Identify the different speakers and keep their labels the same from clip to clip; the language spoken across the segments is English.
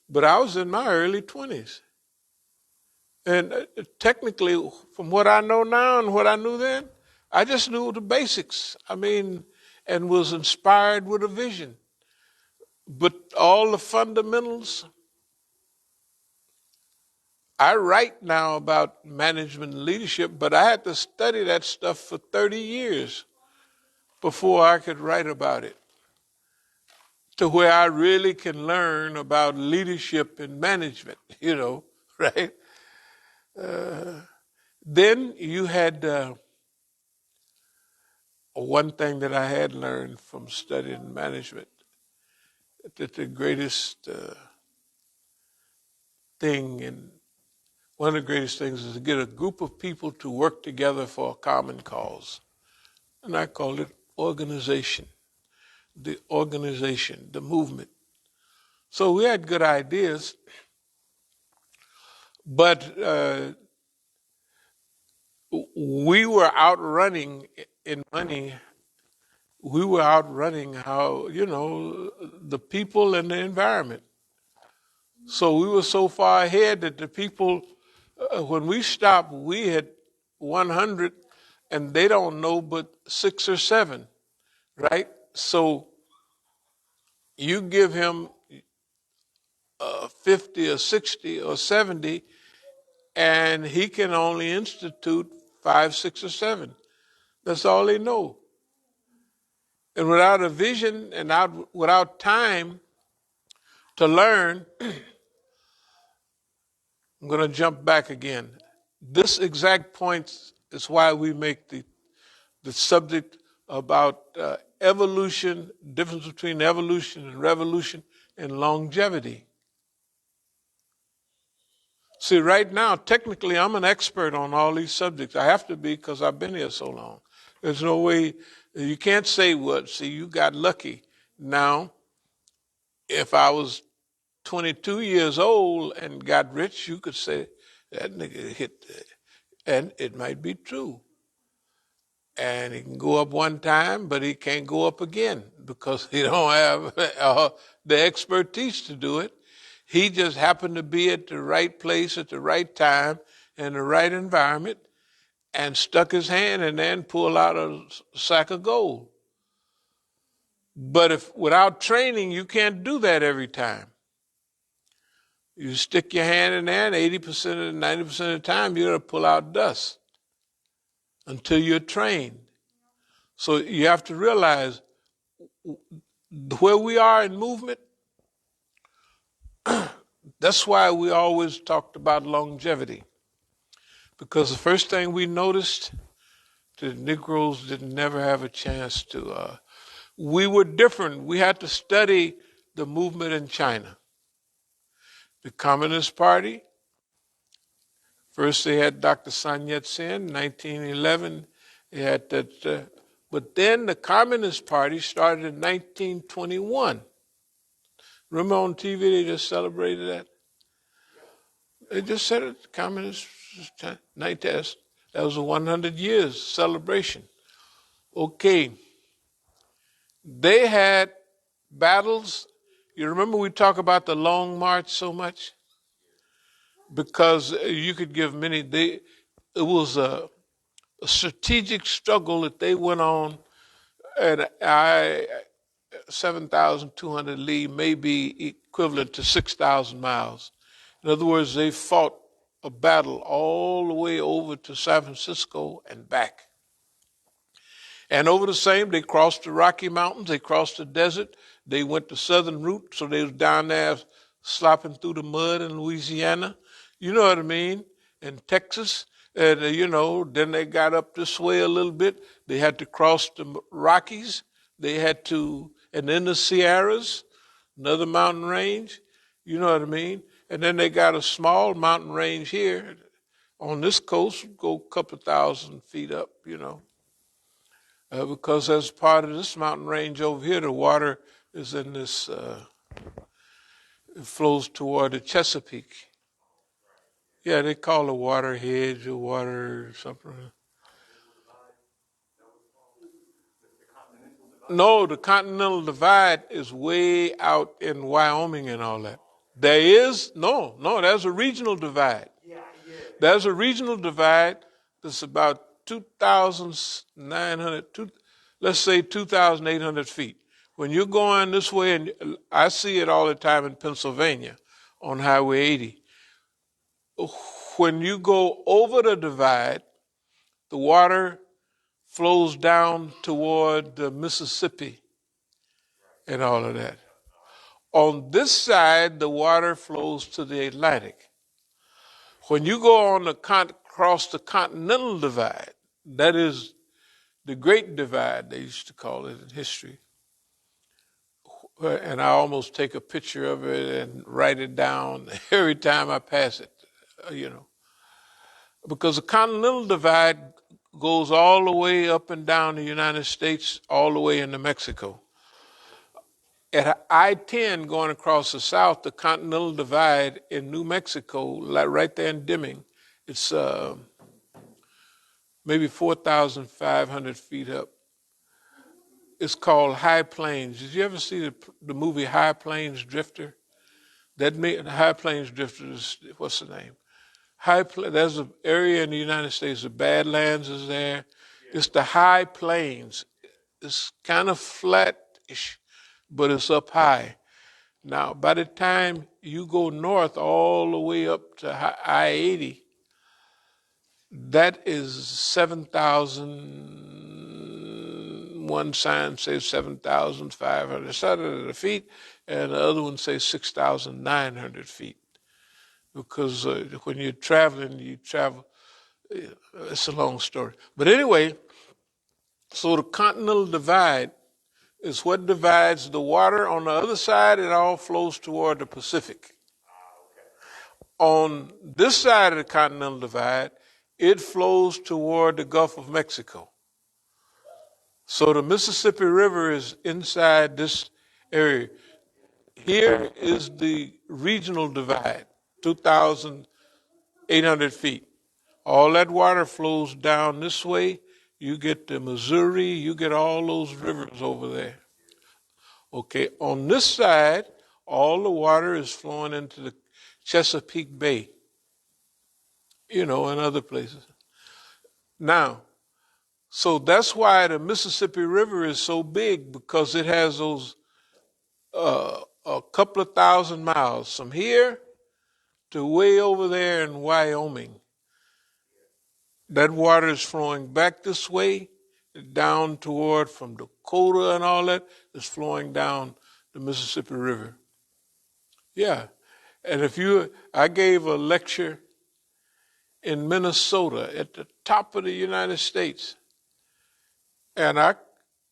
Speaker 1: But I was in my early 20s. And technically, from what I know now and what I knew then, I just knew the basics. I mean, and was inspired with a vision. But all the fundamentals, I write now about management and leadership, but I had to study that stuff for 30 years before I could write about it, to where I really can learn about leadership and management, right? Then you had one thing that I had learned from studying management, that the greatest thing, and one of the greatest things, is to get a group of people to work together for a common cause. And I call it organization, the movement. So we had good ideas, but we were outrunning in money. We were outrunning the people and the environment. So we were so far ahead that the people, when we stopped, we had 100, and they don't know but 6 or 7, right? So you give him 50 or 60 or 70, and he can only institute 5, 6, or 7. That's all they know. And without a vision and without time to learn, I'm going to jump back again. This exact point is why we make the subject about evolution, difference between evolution and revolution, and longevity. See, right now, technically, I'm an expert on all these subjects. I have to be, because I've been here so long. There's no way, you can't say what, see, you got lucky. Now, if I was 22 years old and got rich, you could say, that nigga hit, and it might be true. And he can go up one time, but he can't go up again because he don't have the expertise to do it. He just happened to be at the right place at the right time in the right environment and stuck his hand in there and pulled out a sack of gold. But if without training, you can't do that every time. You stick your hand in there, and 80% of 90% of the time, you're going to pull out dust until you're trained. So you have to realize where we are in movement. That's why we always talked about longevity. Because the first thing we noticed, the Negroes didn't never have a chance to. We were different. We had to study the movement in China. The Communist Party, first they had Dr. Sun Yat-sen, 1911. They had that, but then the Communist Party started in 1921. Remember on TV they just celebrated that? They just said it, the Communist night test. That was a 100 years celebration. Okay. They had battles. You remember we talk about the Long March so much? Because you could give many, it was a strategic struggle that they went on, and 7,200 li may be equivalent to 6,000 miles. In other words, they fought a battle all the way over to San Francisco and back. And over the same, they crossed the Rocky Mountains, they crossed the desert, they went the southern route, so they was down there slopping through the mud in Louisiana. You know what I mean? In Texas. And, then they got up this way a little bit. They had to cross the Rockies. They had to, and then the Sierras, another mountain range. You know what I mean? And then they got a small mountain range here on this coast, go a couple 1,000 feet up, because as part of this mountain range over here, the water is in this, it flows toward the Chesapeake. Yeah, they call it water hedge or water something. No, the Continental Divide is way out in Wyoming and all that. There is, there's a regional divide. There's a regional divide that's about 2,900, let's say 2,800 feet. When you're going this way, and I see it all the time in Pennsylvania on Highway 80, when you go over the divide, the water flows down toward the Mississippi and all of that. On this side, the water flows to the Atlantic. When you go on across the Continental Divide, that is the Great Divide, they used to call it in history, and I almost take a picture of it and write it down every time I pass it, because the Continental Divide goes all the way up and down the United States, all the way into Mexico. At I-10 going across the south, the Continental Divide in New Mexico, like right there in Deming, it's maybe 4,500 feet up. It's called High Plains. Did you ever see the movie High Plains Drifter? High Plains Drifter is, what's the name? There's an area in the United States, the Badlands is there. It's the High Plains. It's kind of flat-ish, but it's up high. Now, by the time you go north all the way up to I-80, that is 7,000, one sign says 7,500 feet, and the other one says 6,900 feet. Because when you're traveling, it's a long story. But anyway, so the Continental Divide is what divides the water. On the other side, it all flows toward the Pacific. On this side of the Continental Divide, it flows toward the Gulf of Mexico. So the Mississippi River is inside this area. Here is the regional divide, 2,800 feet. All that water flows down this way. You get the Missouri, you get all those rivers over there. Okay, on this side, all the water is flowing into the Chesapeake Bay, and other places. Now, so that's why the Mississippi River is so big, because it has those a couple of thousand miles from here to way over there in Wyoming. That water is flowing back this way, down toward from Dakota and all that, is flowing down the Mississippi River. Yeah. And I gave a lecture in Minnesota at the top of the United States. And a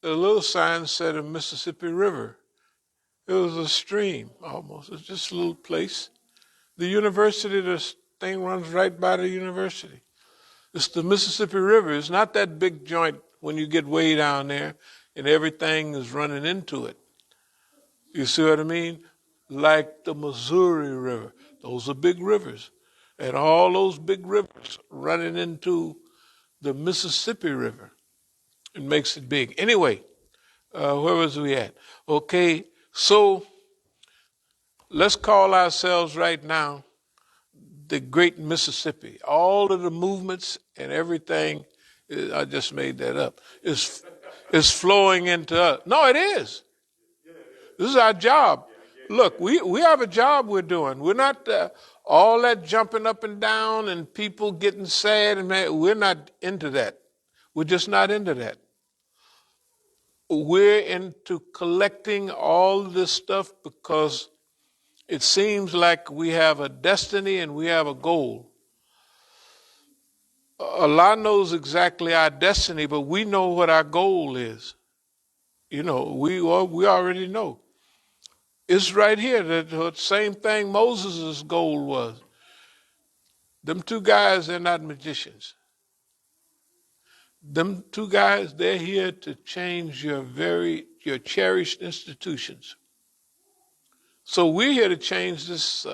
Speaker 1: little sign said a Mississippi River. It was a stream almost. It's just a little place. The university, this thing runs right by the university. It's the Mississippi River. It's not that big joint when you get way down there and everything is running into it. You see what I mean? Like the Missouri River. Those are big rivers. And all those big rivers running into the Mississippi River. It makes it big. Anyway, where was we at? Okay, so let's call ourselves right now the Great Mississippi. All of the movements and everything, I just made that up, is flowing into us. No, it is. This is our job. Look, we have a job we're doing. We're not all that jumping up and down and people getting sad and mad. We're not into that. We're just not into that. We're into collecting all this stuff because it seems like we have a destiny and we have a goal. Allah knows exactly our destiny, but we know what our goal is. We already know. It's right here, the same thing Moses' goal was. Them two guys, they're not magicians. Them two guys, they're here to change your cherished institutions. So we're here to change this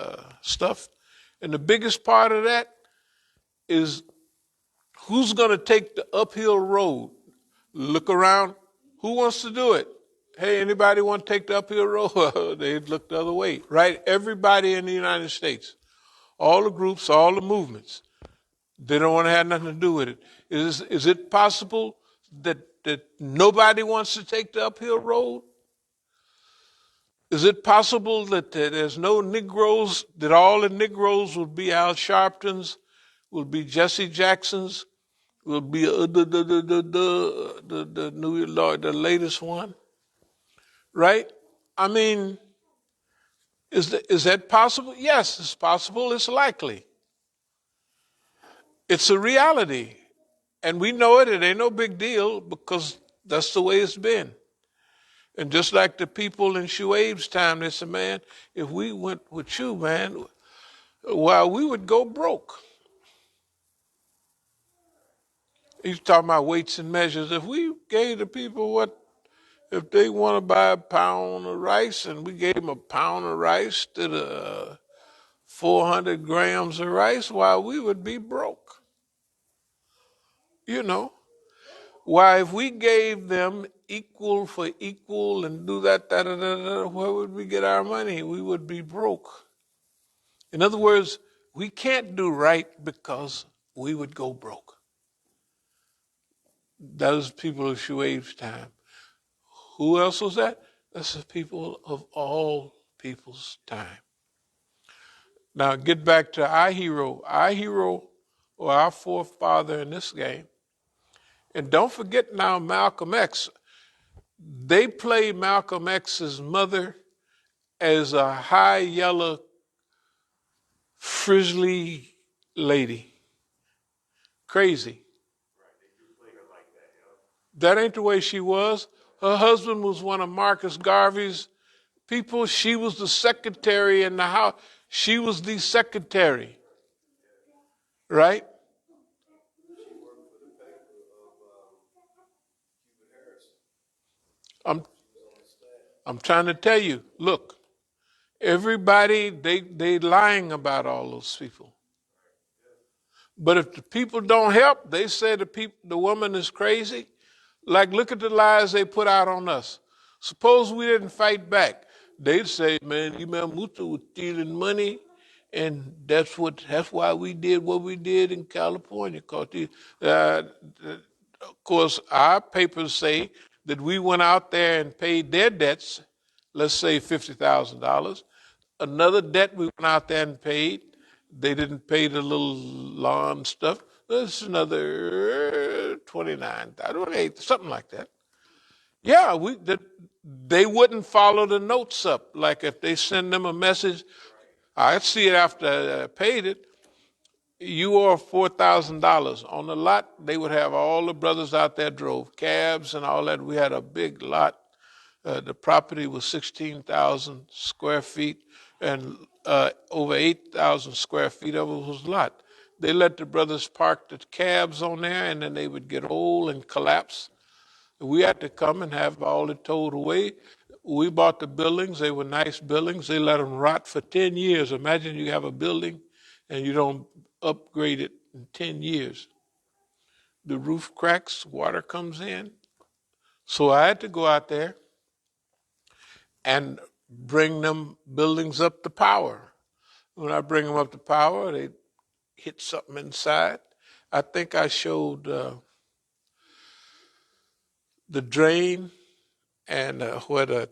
Speaker 1: stuff. And the biggest part of that is who's going to take the uphill road. Look around. Who wants to do it? Hey, anybody want to take the uphill road? They'd look the other way, right? Everybody in the United States, all the groups, all the movements, they don't want to have nothing to do with it. Is it possible that nobody wants to take the uphill road? Is it possible that there's no Negroes, that all the Negroes will be Al Sharptons, will be Jesse Jacksons, will be the new Lord, the latest one, right? I mean, is that possible? Yes, it's possible. It's likely. It's a reality, and we know it. It ain't no big deal because that's the way it's been. And just like the people in Shuaib's time, they said, man, if we went with you, man, well, we would go broke. He's talking about weights and measures. If we gave the people if they want to buy a pound of rice and we gave them a pound of rice to the 400 grams of rice, why, we would be broke. You know, why, if we gave them equal for equal and do that, where would we get our money? We would be broke. In other words, we can't do right because we would go broke. Those people of Shuaib's time. Who else was that? That's the people of all people's time. Now get back to our hero or our forefather in this game. And don't forget now Malcolm X. They played Malcolm X's mother as a high yellow, frizzly lady. Crazy. That ain't the way she was. Her husband was one of Marcus Garvey's people. She was the secretary in the house. She was the secretary, right? I'm I'm trying to tell you. Look, everybody they lying about all those people. But if the people don't help, they say the woman is crazy. Like, look at the lies they put out on us. Suppose we didn't fight back. They'd say, man, Imam Musa was stealing money, and that's why we did what we did in California. Of course, our papers say that we went out there and paid their debts, let's say $50,000. Another debt we went out there and paid. They didn't pay the little lawn stuff. There's another 29,000, something like that. Yeah, they wouldn't follow the notes up. Like if they send them a message, I'd see it after I paid it. You owe $4,000 on the lot. They would have all the brothers out there drove cabs and all that. We had a big lot. The property was 16,000 square feet, and over 8,000 square feet of it was lot. They let the brothers park the cabs on there, and then they would get old and collapse. We had to come and have all it towed away. We bought the buildings. They were nice buildings. They let them rot for 10 years. Imagine you have a building and you don't upgrade it in 10 years. The roof cracks, water comes in. So I had to go out there and bring them buildings up to power. When I bring them up to power, they hit something inside. I think I showed the drain and where the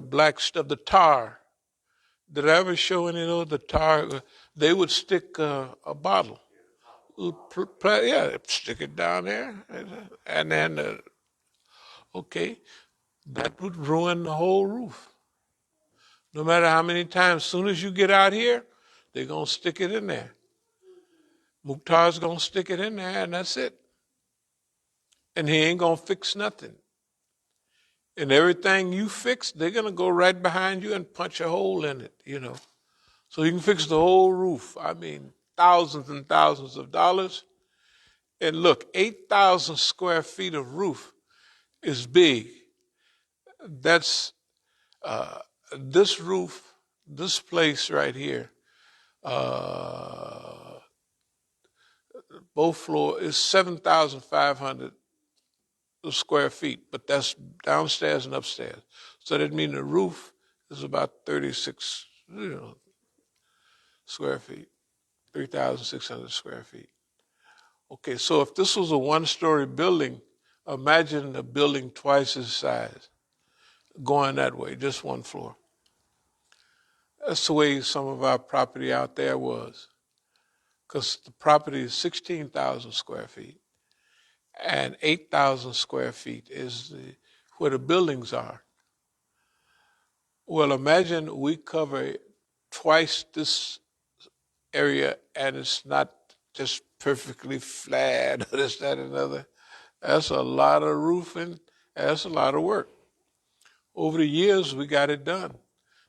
Speaker 1: black stuff, the tar. Did I ever show any of the tar? They would stick a bottle. Yeah, stick it down there. And then, okay, that would ruin the whole roof. No matter how many times, as soon as you get out here, they're going to stick it in there. Mukhtar's going to stick it in there, and that's it. And he ain't going to fix nothing. And everything you fix, they're going to go right behind you and punch a hole in it, So you can fix the whole roof. I mean, thousands and thousands of dollars. And look, 8,000 square feet of roof is big. That's this roof, this place right here, both floors is 7,500 the square feet, but that's downstairs and upstairs. So that means the roof is about 36, square feet, 3,600 square feet. Okay, so if this was a one-story building, imagine a building twice its size, going that way, just one floor. That's the way some of our property out there was, because the property is 16,000 square feet, and 8,000 square feet is where the buildings are. Well, imagine we cover twice this area, and it's not just perfectly flat or this, that, and other. That's a lot of roofing. That's a lot of work. Over the years, we got it done.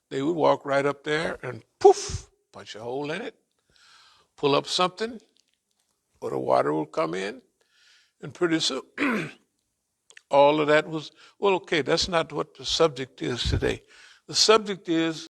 Speaker 1: They would walk right up there and poof, punch a hole in it, pull up something, or the water will come in, and pretty soon, all of that was, well, okay, that's not what the subject is today. The subject is